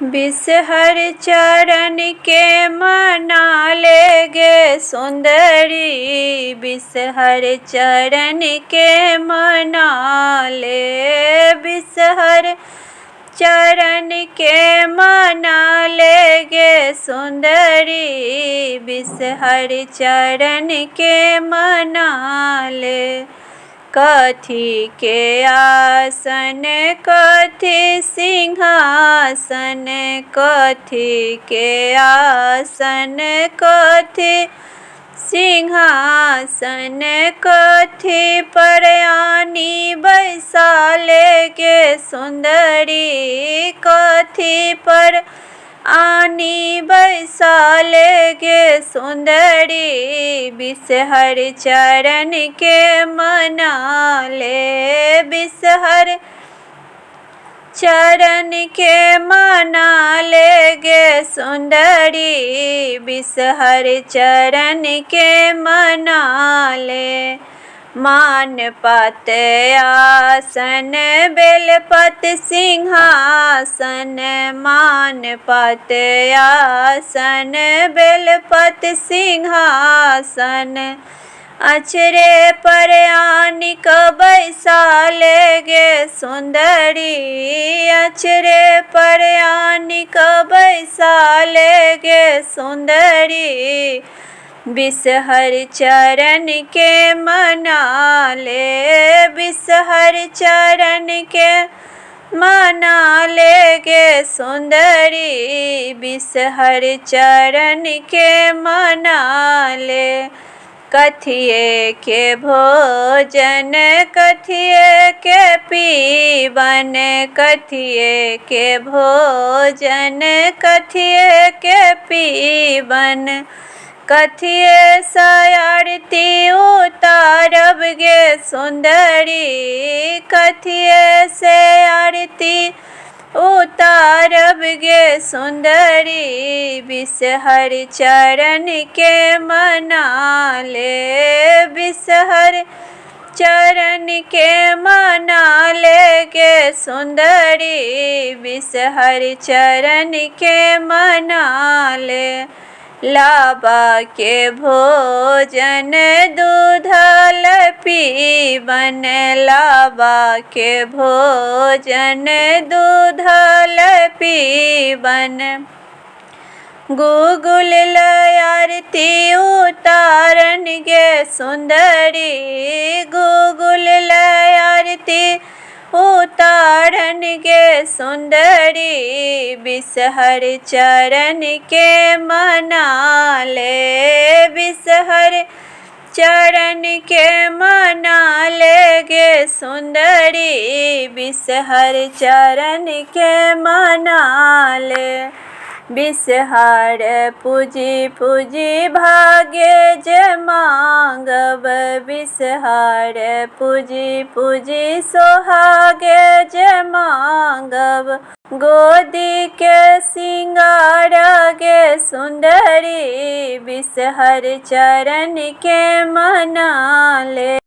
बिसहर चरण के मना ले गे सुंदरी, बिसहर चरण के मना ले, बिसहर चरण के मना ले गे सुंदरी, बिसहर चरण के मना ले। कथी के आसन कथी सिंहासन, कथी के आसन कथी सिंहासन, कथी पर आनी बैसाले गे सुंदरी, कथी पर आनी बैसाले गे सुंदरी, बिसहर चरण के मना ले, बिसहर चरण के मना ले गे सुंदरी, बिसहर चरण के मना ले। मान पत आसन बेलपत सिंहासन, मान पत आसन बेलपत सिंहासन, अचरे पर आनिक बैसाले गे सुंदरी, अचरे पर आनिक बैसाले गे सुंदरी, बिसहर चरण के मना ले, बिसहर चरण के मना ले गे सुंदरी, बिसहर चरण के मना ले। कथिए के भोजन कथिए के पीवन, कथिए के भोजन कथिए के पीवन, कथिए से आरती उतारब गे सुंदरी, कथिए से आरती उतारब गे सुंदरी, बिसहर चरण के मना ले, बिसहर चरण के मना ले गे सुंदरी, बिसहर चरण के मना ले। लाबा के भोजन दूधल पीवन, लाबा के भोजन दूधल पीवन, गुगुल आरती उतारन गे सुंदरी, गुगुल आरती उतारन गे सुंदरी, बिसहर चरण के मना ले, बिसहर चरण के मना ले गे सुंदरी, बिसहर चरण के मना ले। बिसहर पूजी पूजी भाग्य जे मांगब, बिसहर पूजी पूजी सोहागे जे मांगब, गोदी के सिंगार गे सुंदरी, बिसहर चरण के मना ले।